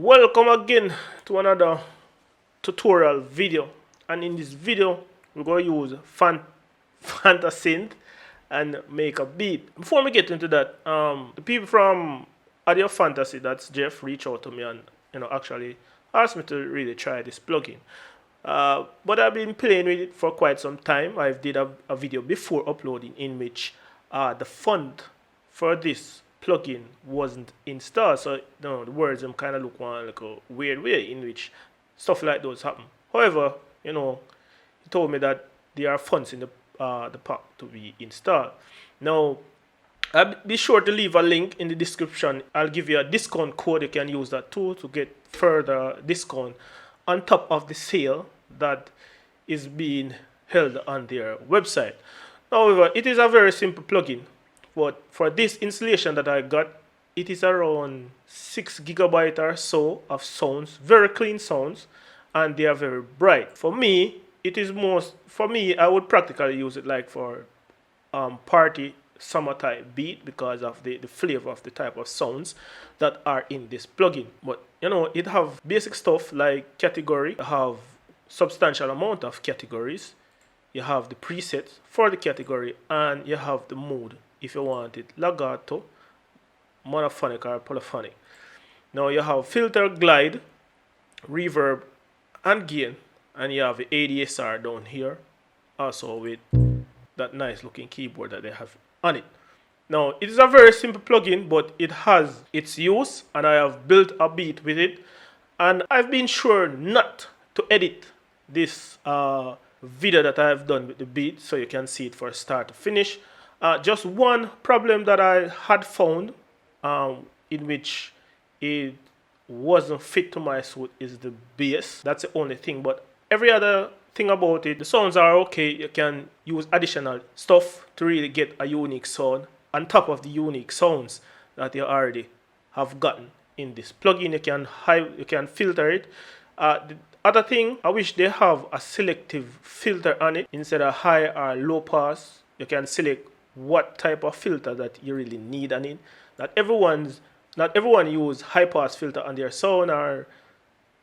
Welcome again to another tutorial video, and in this video we're going to use Fantasynth and make a beat. Before we get into that, the people from Audio Fantasy, that's Jeff, reached out to me and actually asked me to really try this plugin. But I've been playing with it for quite some time. I did a video before uploading in which the font for this plugin wasn't installed, so the words kind of look one like a weird way in which stuff like those happen. However, he told me that there are fonts in the pack to be installed. Now, I'll be sure to leave a link in the description. I'll give you a discount code. You can use that too to get further discount on top of the sale that is being held on their website. However, it is a very simple plugin. But for this installation that I got, it is around 6 GB or so of sounds, very clean sounds, and they are very bright. For me, I would practically use it like for party summer type beat because of the flavor of the type of sounds that are in this plugin. But it have basic stuff like category, you have substantial amount of categories, you have the presets for the category, and you have the mode if you want it legato, monophonic, or polyphonic. Now you have filter, glide, reverb, and gain, and you have the ADSR down here, also with that nice looking keyboard that they have on it. Now it is a very simple plugin, but it has its use, and I have built a beat with it, and I've been sure not to edit this video that I have done with the beat so you can see it from start to finish. Just one problem that I had found in which it wasn't fit to my suit is the bass. That's the only thing, but every other thing about it, the sounds are okay. You can use additional stuff to really get a unique sound on top of the unique sounds that you already have gotten in this plugin. You can filter it. The other thing, I wish they have a selective filter on it instead of high or low pass. You can select what type of filter that you really need on it. Not everyone use high pass filter on their sound or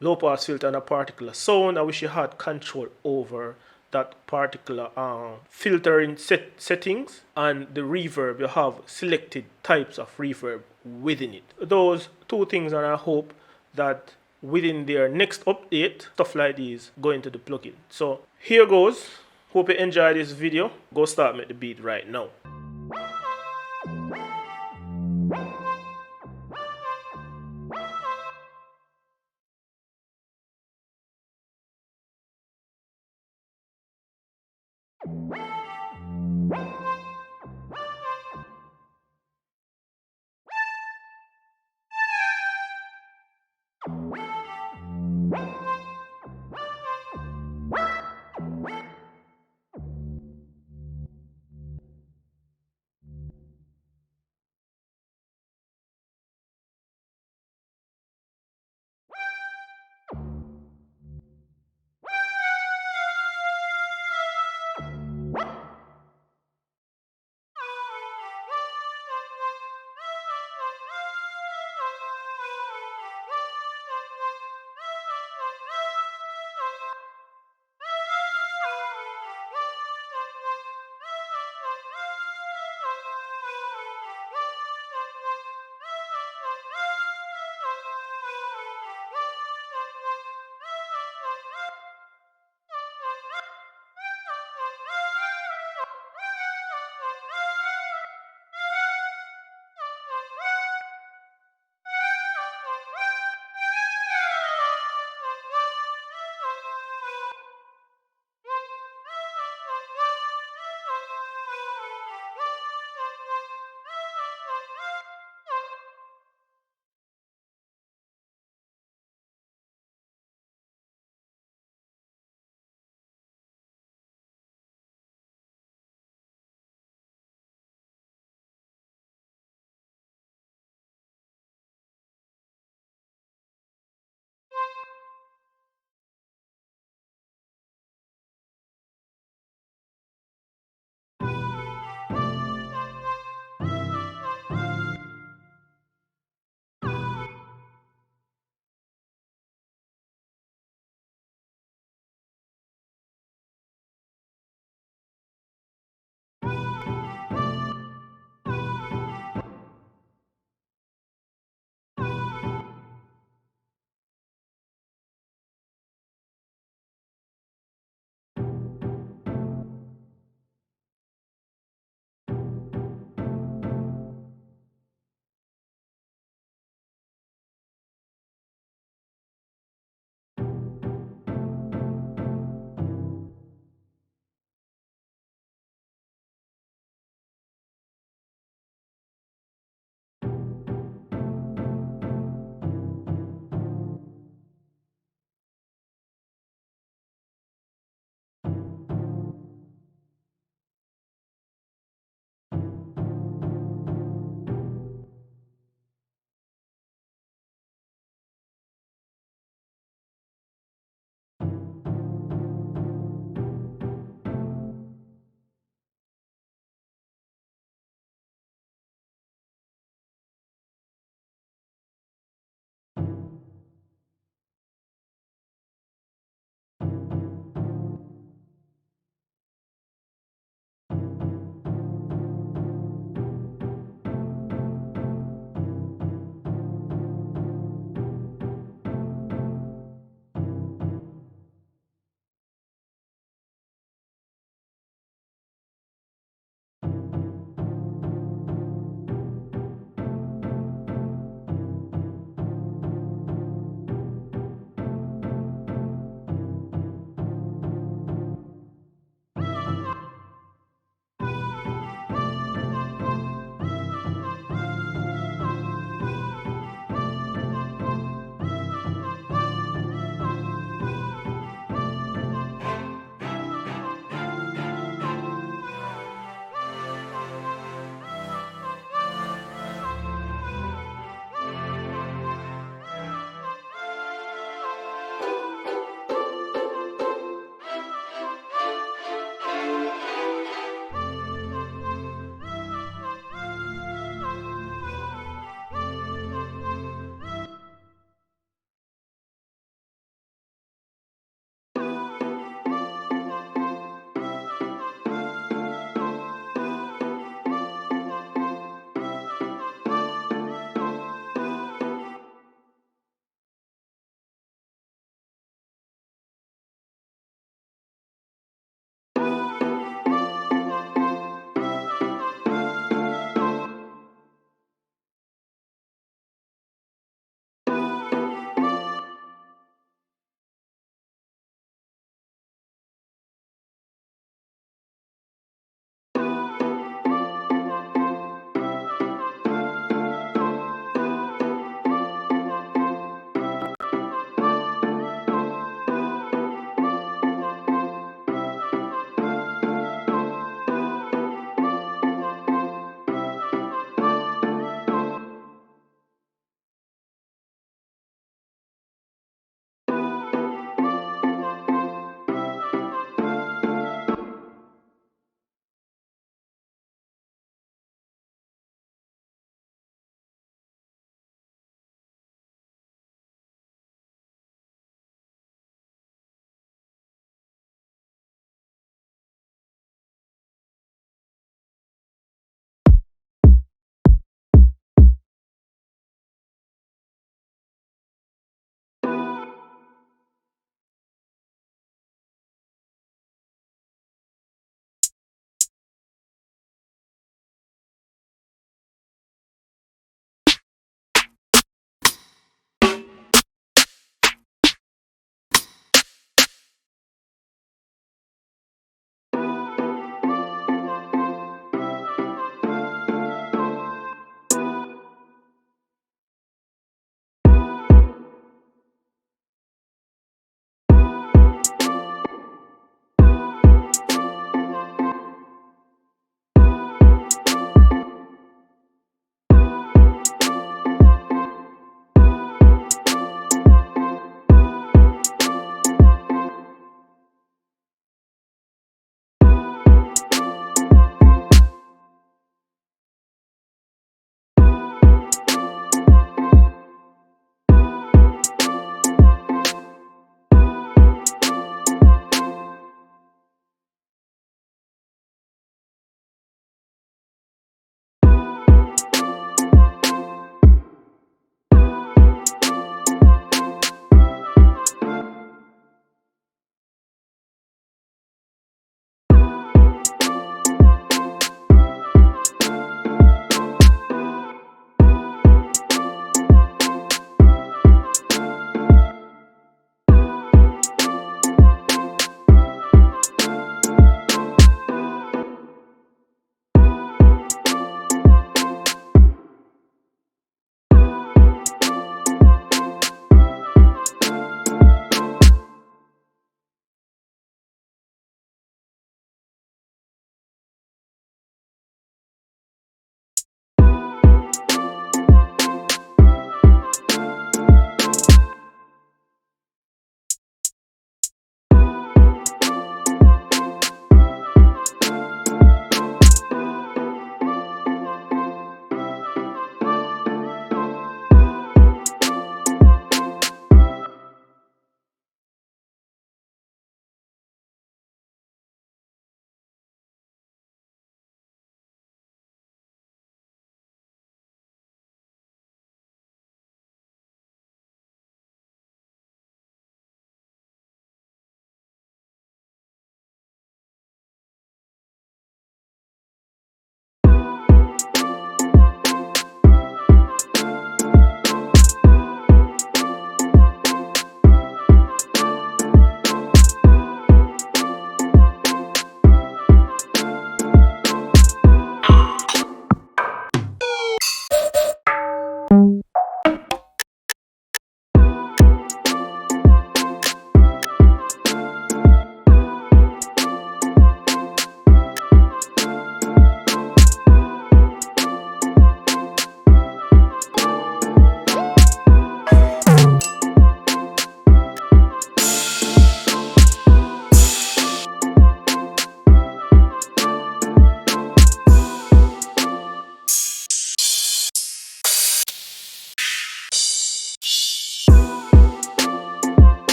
low pass filter on a particular sound. I wish you had control over that particular filtering settings, and the reverb, you have selected types of reverb within it. Those two things, and I hope that within their next update stuff like these go into the plugin. So here goes. Hope you enjoy this video. Go start with the beat right now.